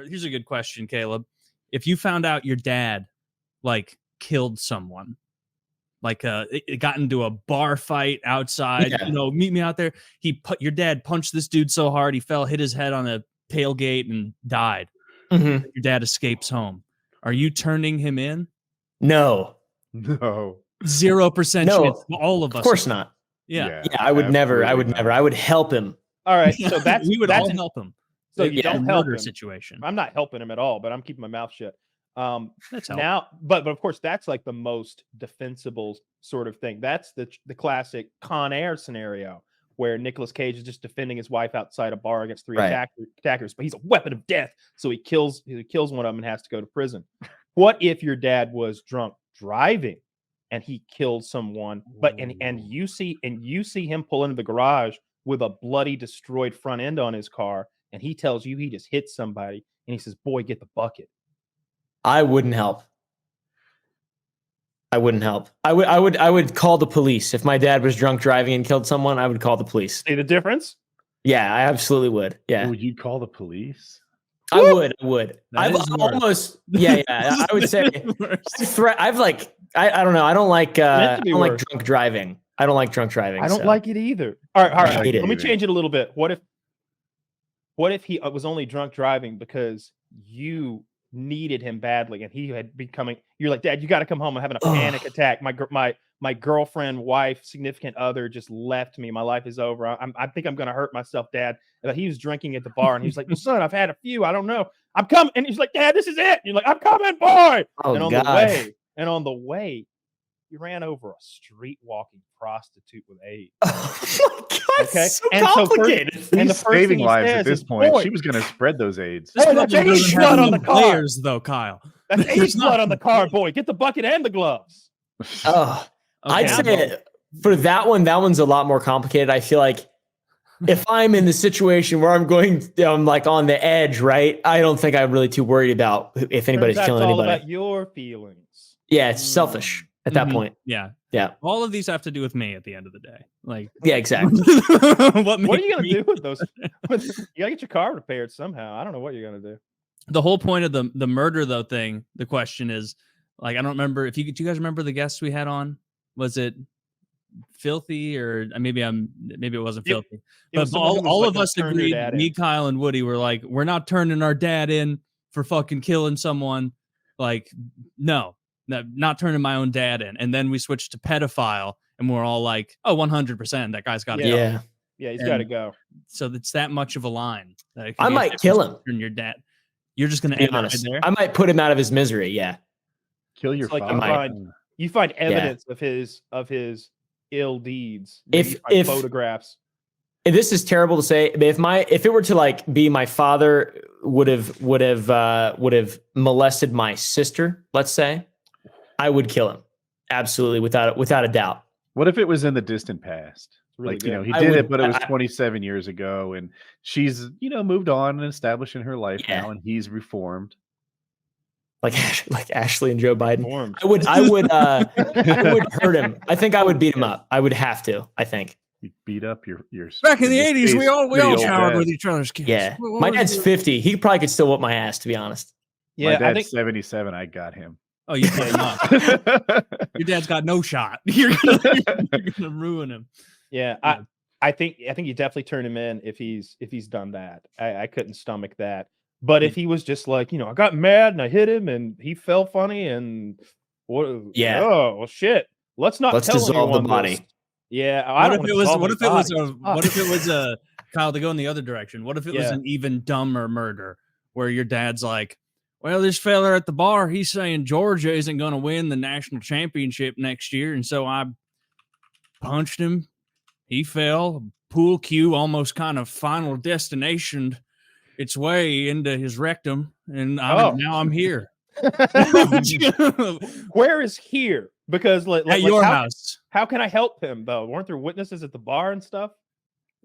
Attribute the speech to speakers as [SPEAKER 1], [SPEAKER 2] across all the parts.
[SPEAKER 1] here's a good question, Caleb. If you found out your dad like killed someone, like it got into a bar fight outside, meet me out there. Your dad punched this dude so hard he fell, hit his head on a tailgate and died.
[SPEAKER 2] Mm-hmm.
[SPEAKER 1] Your dad escapes home. Are you turning him in?
[SPEAKER 2] No.
[SPEAKER 1] 0% chance. All of us.
[SPEAKER 2] Of course not.
[SPEAKER 1] Yeah,
[SPEAKER 2] I would never. I would help him.
[SPEAKER 3] All right, so
[SPEAKER 1] we would all help him.
[SPEAKER 3] So you don't help him.
[SPEAKER 1] Situation.
[SPEAKER 3] I'm not helping him at all, but I'm keeping my mouth shut.
[SPEAKER 1] That's
[SPEAKER 3] now, but of course, that's like the most defensible sort of thing. That's the classic Con Air scenario where Nicolas Cage is just defending his wife outside a bar against three attackers, but he's a weapon of death, so he kills one of them and has to go to prison. What if your dad was drunk driving and he killed someone, but and you see him pull into the garage with a bloody, destroyed front end on his car, and he tells you he just hit somebody, and he says, "Boy, get the bucket."
[SPEAKER 2] I wouldn't help. I would call the police. If my dad was drunk driving and killed someone, I would call the police.
[SPEAKER 3] See the difference?
[SPEAKER 2] Yeah, I absolutely would. Yeah.
[SPEAKER 4] Would you call the police?
[SPEAKER 2] I would. I almost. Yeah. I would say. I don't know. I don't like drunk driving. I don't like drunk driving.
[SPEAKER 3] I don't like it either. All right. Let me change it a little bit. What if he was only drunk driving because you needed him badly and he had been coming? You're like, Dad, you got to come home. I'm having a panic attack. My girlfriend, wife, significant other just left me. My life is over. I think I'm going to hurt myself, Dad. But he was drinking at the bar and he was like, son, I've had a few. I don't know. I'm coming. And he's like, Dad, this is it. And you're like, I'm coming, boy. And on the way, you ran over a street walking prostitute with AIDS.
[SPEAKER 2] Oh my God,
[SPEAKER 3] okay,
[SPEAKER 2] so complicated.
[SPEAKER 4] And the first saving lives at this point. She was going to spread those AIDS.
[SPEAKER 3] Hey, that's AIDS blood on the car,
[SPEAKER 1] players, though, Kyle.
[SPEAKER 3] That's AIDS blood on the car, boy. Get the bucket and the gloves.
[SPEAKER 2] I'd say for that one's a lot more complicated. I feel like if I'm in the situation where I'm like on the edge, right? I don't think I'm really too worried about if anybody's killing anybody.
[SPEAKER 3] All about your feelings.
[SPEAKER 2] Yeah, it's selfish at that point.
[SPEAKER 1] Yeah. All of these have to do with me at the end of the day. Like,
[SPEAKER 2] yeah, exactly.
[SPEAKER 3] What are you gonna do with those? You gotta get your car repaired somehow. I don't know what you're gonna do.
[SPEAKER 1] The whole point of the murder though thing. The question is, like, I don't remember do you guys remember the guests we had on? Was it Filthy or maybe it wasn't Filthy? But all of us agreed. Me, Kyle, and Woody were like, we're not turning our dad in for fucking killing someone. Like, no, not turning my own dad in. And then we switched to pedophile, and we're all like, oh, 100%, that guy's got to go.
[SPEAKER 3] Yeah, he's got to go.
[SPEAKER 1] So it's that much of a line.
[SPEAKER 2] I might kill him.
[SPEAKER 1] Turn your dad. You're just gonna end honest. Right there?
[SPEAKER 2] I might put him out of his misery. Yeah.
[SPEAKER 4] Kill your father.
[SPEAKER 3] You find evidence of his ill deeds.
[SPEAKER 2] If
[SPEAKER 3] photographs.
[SPEAKER 2] If this is terrible to say, but if it were to like be my father would have molested my sister, let's say, I would kill him. Absolutely, without a doubt.
[SPEAKER 4] What if it was in the distant past? Really like, he did it, but it was 27 years ago, and she's, moved on and established in her life now, and he's reformed.
[SPEAKER 2] Like Ashley and Joe Biden. I would hurt him. I think I would beat him up. I would have to, I think.
[SPEAKER 4] You beat up your
[SPEAKER 1] back in the 80s, we all showered with each other's kids.
[SPEAKER 2] Yeah. My dad's 50. He probably could still whoop my ass, to be honest.
[SPEAKER 4] Yeah, my dad's 77. I got him.
[SPEAKER 1] Oh, you play not. Your dad's got no shot. You're gonna ruin him.
[SPEAKER 3] Yeah, I think you definitely turn him in if he's done that. I couldn't stomach that. But if he was just like, I got mad and I hit him and he fell funny and oh well, shit. Let's
[SPEAKER 2] dissolve the body.
[SPEAKER 3] This. Yeah,
[SPEAKER 1] what if it was a Kyle, to go in the other direction? What if it was an even dumber murder where your dad's like, well, this fella at the bar, he's saying Georgia isn't going to win the national championship next year, and so I punched him. He fell. Pool cue almost kind of final destination its way into his rectum, and now I'm here.
[SPEAKER 3] Where is here? Because
[SPEAKER 1] at your house.
[SPEAKER 3] How can I help him though? Weren't there witnesses at the bar and stuff?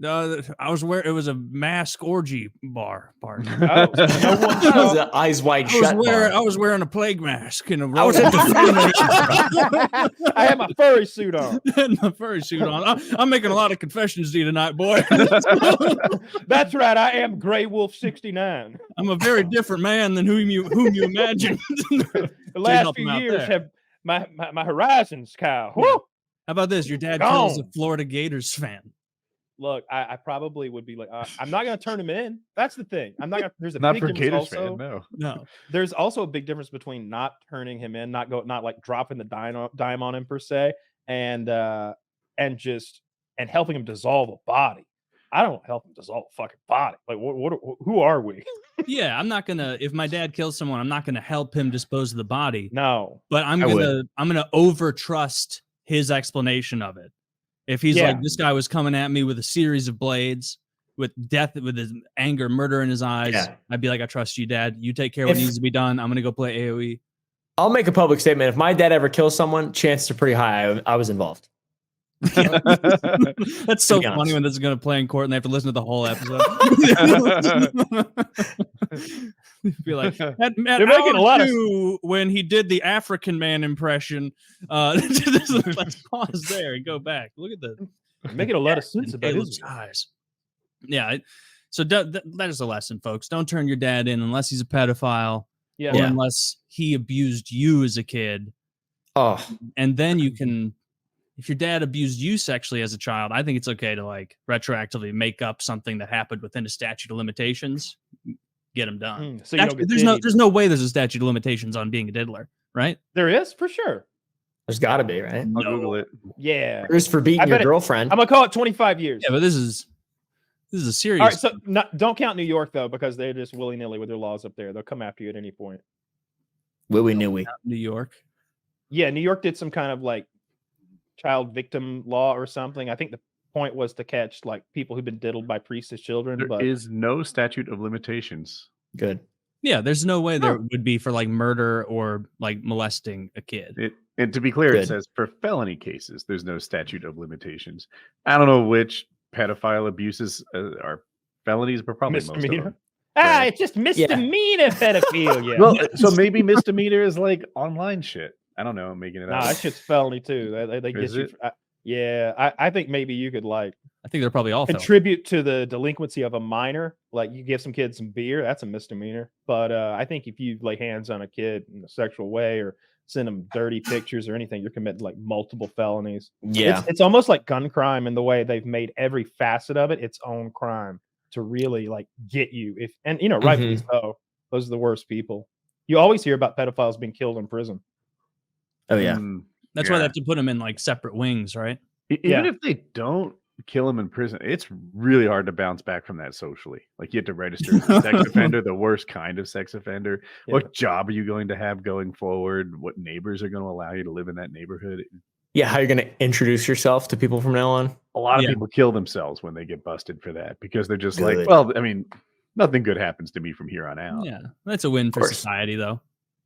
[SPEAKER 1] I was where it was a mask orgy bar party.
[SPEAKER 3] Oh, no one
[SPEAKER 2] That was
[SPEAKER 3] saw.
[SPEAKER 2] an eyes wide shut.
[SPEAKER 1] I was wearing a plague mask and a
[SPEAKER 2] I was at
[SPEAKER 3] I had my furry suit on.
[SPEAKER 1] and my furry suit on. I'm making a lot of confessions to you tonight, boy.
[SPEAKER 3] That's right. I am Grey Wolf 69.
[SPEAKER 1] I'm a very different man than whom you imagine.
[SPEAKER 3] The last few years have my horizons, Kyle. Woo!
[SPEAKER 1] How about this? Your dad kills a Florida Gators fan.
[SPEAKER 3] Look, I probably would be like, I'm not going to turn him in. That's the thing. I'm not going to. There's a
[SPEAKER 4] Not
[SPEAKER 3] big
[SPEAKER 4] for
[SPEAKER 3] difference
[SPEAKER 4] Gators
[SPEAKER 3] also.
[SPEAKER 4] fan,
[SPEAKER 1] No.
[SPEAKER 3] There's also a big difference between not turning him in, not like dropping the dime on him per se, and helping him dissolve a body. I don't help him dissolve a fucking body. Like, who are we?
[SPEAKER 1] Yeah, I'm not gonna. If my dad kills someone, I'm not gonna help him dispose of the body.
[SPEAKER 3] No,
[SPEAKER 1] but I'm gonna over trust his explanation of it. If he's like, this guy was coming at me with a series of blades, with death, with his anger, murder in his eyes, I'd be like, I trust you, Dad. You take care of what needs to be done. I'm gonna go play AOE.
[SPEAKER 2] I'll make a public statement. If my dad ever kills someone, chances are pretty high I was involved.
[SPEAKER 1] That's so funny when this is going to play in court and they have to listen to the whole episode. Be like, at
[SPEAKER 3] you're making a lot of
[SPEAKER 1] when he did the African man impression. Let's pause there and go back. Look at the
[SPEAKER 3] making a lot of sense about his
[SPEAKER 1] eyes. Yeah, so that is a lesson, folks. Don't turn your dad in unless he's a pedophile. Or unless he abused you as a kid.
[SPEAKER 2] Oh, and
[SPEAKER 1] then you can. If your dad abused you sexually as a child, I think it's okay to like retroactively make up something that happened within a statute of limitations, get them done.
[SPEAKER 3] So
[SPEAKER 1] there's no way there's a statute of limitations on being a diddler, right?
[SPEAKER 3] There is for sure.
[SPEAKER 2] There's got to be, right?
[SPEAKER 4] I'll Google it.
[SPEAKER 3] Yeah,
[SPEAKER 2] there's for beating your girlfriend.
[SPEAKER 3] I'm gonna call it 25 years.
[SPEAKER 1] Yeah, but this is a serious.
[SPEAKER 3] All right, so don't count New York though, because they're just willy nilly with their laws up there. They'll come after you at any point.
[SPEAKER 2] Willy-nilly.
[SPEAKER 1] New York.
[SPEAKER 3] Yeah, New York did some kind of like child victim law or something. I think the point was to catch like people who've been diddled by priests as children.
[SPEAKER 4] There is no statute of limitations.
[SPEAKER 2] Good.
[SPEAKER 1] Yeah, there's no way there would be for like murder or like molesting a kid.
[SPEAKER 4] And to be clear, it says for felony cases, there's no statute of limitations. I don't know which pedophile abuses are felonies, but probably most of them.
[SPEAKER 3] It's just misdemeanor pedophilia.
[SPEAKER 4] Well, so maybe misdemeanor is like online shit. I don't know. I'm making it up.
[SPEAKER 3] That shit's felony too. They get you. I think maybe you could like.
[SPEAKER 1] I think they're probably all
[SPEAKER 3] contribute to the delinquency of a minor. Like you give some kids some beer, that's a misdemeanor. But I think if you lay hands on a kid in a sexual way or send them dirty pictures or anything, you're committing like multiple felonies.
[SPEAKER 2] Yeah,
[SPEAKER 3] it's almost like gun crime in the way they've made every facet of it its own crime to really like get you. Rightfully so. Those are the worst people. You always hear about pedophiles being killed in prison.
[SPEAKER 2] Oh yeah,
[SPEAKER 1] that's why they have to put them in like separate wings, right?
[SPEAKER 4] Even if they don't kill him in prison, it's really hard to bounce back from that socially. Like you have to register as a sex offender, the worst kind of sex offender. Yeah. What job are you going to have going forward? What neighbors are going to allow you to live in that neighborhood?
[SPEAKER 2] Yeah, how you're going to introduce yourself to people from now on?
[SPEAKER 4] A lot of people kill themselves when they get busted for that because they're just like, well, I mean, nothing good happens to me from here on out.
[SPEAKER 1] Yeah, that's a win for society, though.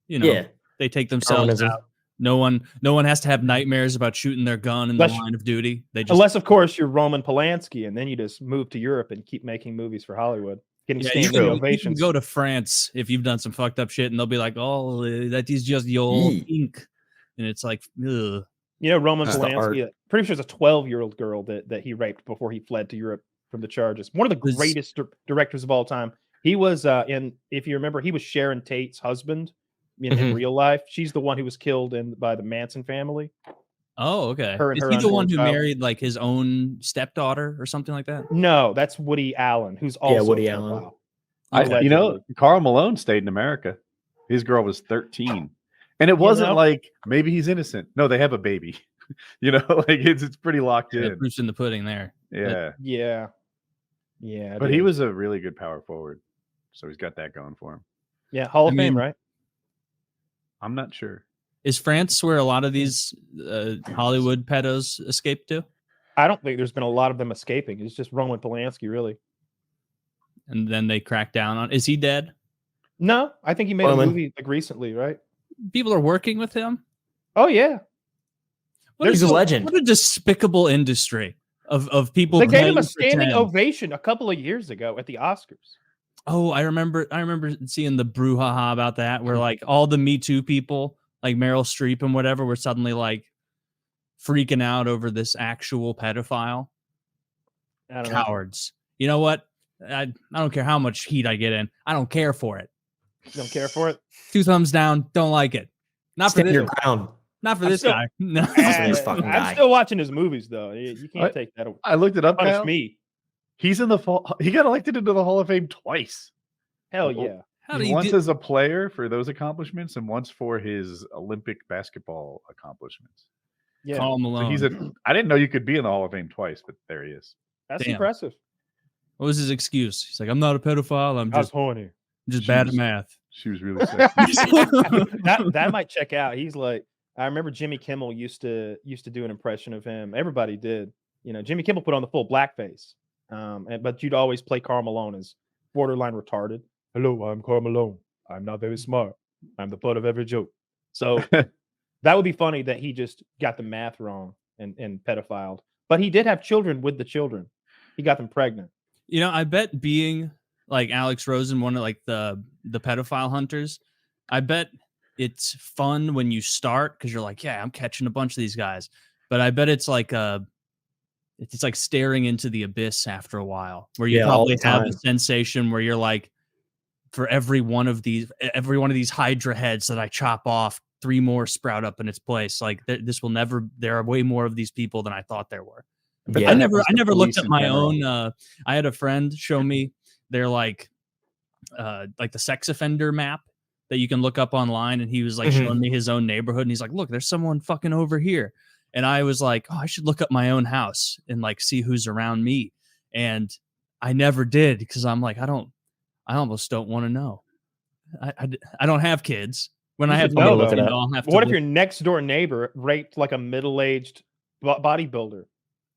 [SPEAKER 1] They take themselves out. No one has to have nightmares about shooting their gun in the line of duty. Unless,
[SPEAKER 3] of course, you're Roman Polanski, and then you just move to Europe and keep making movies for Hollywood, getting standing ovations.
[SPEAKER 1] You can go to France if you've done some fucked up shit, and they'll be like, "Oh, that is just your ink," and it's like, ugh.
[SPEAKER 3] Roman Polanski. Pretty sure it's a 12-year-old girl that he raped before he fled to Europe from the charges. One of the greatest directors of all time. He was if you remember, he was Sharon Tate's husband. In real life, she's the one who was killed by the Manson family.
[SPEAKER 1] Oh, okay. Is he the one who married like his own stepdaughter or something like that?
[SPEAKER 3] No, that's Woody Allen, who's also
[SPEAKER 2] Woody Allen.
[SPEAKER 4] Karl Malone stayed in America. His girl was 13, and it wasn't like maybe he's innocent. No, they have a baby. Like it's pretty locked in.
[SPEAKER 1] Proof's in the pudding there.
[SPEAKER 3] Yeah.
[SPEAKER 4] But he was a really good power forward, so he's got that going for him.
[SPEAKER 3] Yeah, Hall of Fame, right?
[SPEAKER 4] I'm not sure.
[SPEAKER 1] Is France where a lot of these Hollywood pedos escape to?
[SPEAKER 3] I don't think there's been a lot of them escaping. It's just Roman Polanski, really.
[SPEAKER 1] And then they crack down on. Is he dead?
[SPEAKER 3] No, I think he made a movie like recently, right?
[SPEAKER 1] People are working with him.
[SPEAKER 3] Oh yeah,
[SPEAKER 2] he's a legend.
[SPEAKER 1] What a despicable industry of people.
[SPEAKER 3] They gave him a
[SPEAKER 1] playing
[SPEAKER 3] standing
[SPEAKER 1] pretend.
[SPEAKER 3] ovation a couple of years ago at the Oscars.
[SPEAKER 1] Oh, I remember seeing the brouhaha about that, where like all the Me Too people, like Meryl Streep and whatever, were suddenly like freaking out over this actual pedophile.
[SPEAKER 3] I don't
[SPEAKER 1] Cowards. You know what? I don't care how much heat I get in. I don't care for it.
[SPEAKER 3] You don't care for it?
[SPEAKER 1] 2 thumbs down. Don't like it. Not for
[SPEAKER 2] Stand
[SPEAKER 1] this.
[SPEAKER 2] your ground.
[SPEAKER 1] Not for
[SPEAKER 3] I'm
[SPEAKER 1] this
[SPEAKER 3] still-
[SPEAKER 1] guy. No.
[SPEAKER 2] This fucking
[SPEAKER 3] I'm
[SPEAKER 2] guy.
[SPEAKER 3] still watching his movies though. You can't take that away.
[SPEAKER 4] I looked it up.
[SPEAKER 3] Punish
[SPEAKER 4] Kyle.
[SPEAKER 3] me.
[SPEAKER 4] He's in the fall. He got elected into the Hall of Fame twice.
[SPEAKER 3] Hell yeah.
[SPEAKER 1] How do you
[SPEAKER 4] Once
[SPEAKER 1] do-
[SPEAKER 4] as a player for those accomplishments, and once for his Olympic basketball accomplishments.
[SPEAKER 3] Yeah.
[SPEAKER 1] Karl
[SPEAKER 4] So
[SPEAKER 1] Malone.
[SPEAKER 4] he's I didn't know you could be in the Hall of Fame twice, but there he is.
[SPEAKER 3] That's
[SPEAKER 1] Damn.
[SPEAKER 3] impressive.
[SPEAKER 1] What was his excuse? He's like, I'm not a pedophile. I'm
[SPEAKER 3] I was
[SPEAKER 1] just
[SPEAKER 3] horny.
[SPEAKER 1] bad at
[SPEAKER 4] Jeez.
[SPEAKER 1] math.
[SPEAKER 4] She was really sexy.
[SPEAKER 3] that might check out. He's like, I remember Jimmy Kimmel used to do an impression of him. Everybody did. You know, Jimmy Kimmel put on the full blackface. But you'd always play Karl Malone as borderline retarded. Hello, I'm Karl Malone. I'm not very smart. I'm the butt of every joke. So that would be funny that he just got the math wrong and pedophiled. But he did have children with the children. He got them pregnant.
[SPEAKER 1] You know, I bet being like Alex Rosen, one of like the pedophile hunters, I bet it's fun when you start because you're like, yeah, I'm catching a bunch of these guys. But I bet it's like staring into the abyss after a while, where you probably have a sensation where you're like, for every one of these Hydra heads that I chop off, 3 more sprout up in its place. Like this will never. There are way more of these people than I thought there were. But
[SPEAKER 2] Yeah,
[SPEAKER 1] I never looked at my
[SPEAKER 2] general.
[SPEAKER 1] own. I had a friend show me their like the sex offender map that you can look up online, and he was like showing me his own neighborhood, and he's like, "Look, there's someone fucking over here," and I was like, "Oh, I should look up my own house and like see who's around me," and I never did because I'm like, I almost don't want to know. I don't have kids. When I have
[SPEAKER 3] know,
[SPEAKER 1] kids,
[SPEAKER 3] though.
[SPEAKER 1] I'll have to
[SPEAKER 3] What if
[SPEAKER 1] look.
[SPEAKER 3] your next door neighbor raped like a middle-aged bodybuilder?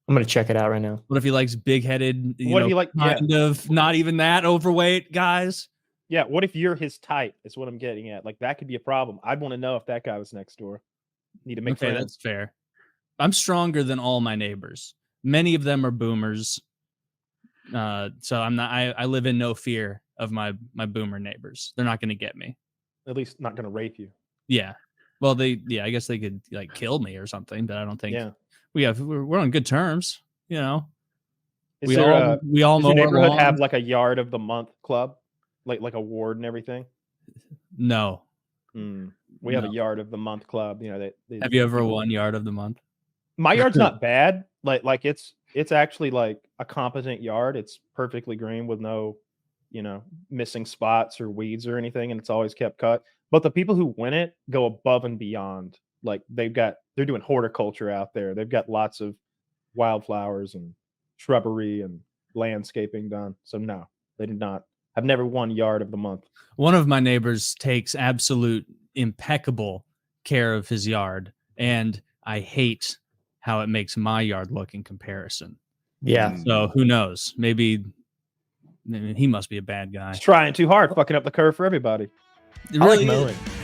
[SPEAKER 2] I'm gonna check it out right now.
[SPEAKER 1] What if he likes big-headed?
[SPEAKER 3] What if he like
[SPEAKER 1] kind of not even that overweight guys?
[SPEAKER 3] Yeah, what if you're his type? Is what I'm getting at. Like that could be a problem. I'd want to know if that guy was next door. Need to make
[SPEAKER 1] Okay,
[SPEAKER 3] friends.
[SPEAKER 1] that's fair. I'm stronger than all my neighbors. Many of them are boomers. So I'm not. I live in no fear of my boomer neighbors. They're not going to get me.
[SPEAKER 3] At least not going to rape you.
[SPEAKER 1] Yeah. Well, I guess they could like kill me or something, but I don't think.
[SPEAKER 3] Yeah.
[SPEAKER 1] We're on good terms. You know.
[SPEAKER 3] Is
[SPEAKER 1] we
[SPEAKER 3] there
[SPEAKER 1] all we all
[SPEAKER 3] does
[SPEAKER 1] know
[SPEAKER 3] your
[SPEAKER 1] our
[SPEAKER 3] neighborhood
[SPEAKER 1] lawn.
[SPEAKER 3] have like a yard of the month club, like a ward and everything?
[SPEAKER 1] No.
[SPEAKER 3] We have a yard of the month club. You know,
[SPEAKER 1] Have you ever won yard of the month?
[SPEAKER 3] My yard's not bad. Like it's actually like a competent yard. It's perfectly green with no, missing spots or weeds or anything, and it's always kept cut. But the people who win it go above and beyond. Like they're doing horticulture out there. They've got lots of wildflowers and shrubbery and landscaping done. So no, they did not. I've never won yard of the month.
[SPEAKER 1] One of my neighbors takes absolute impeccable care of his yard, and I hate how it makes my yard look in comparison.
[SPEAKER 2] Yeah.
[SPEAKER 1] So who knows? Maybe he must be a bad guy.
[SPEAKER 3] He's trying too hard, fucking up the curve for everybody.
[SPEAKER 1] It
[SPEAKER 2] I like
[SPEAKER 1] really
[SPEAKER 2] mowing.
[SPEAKER 1] is.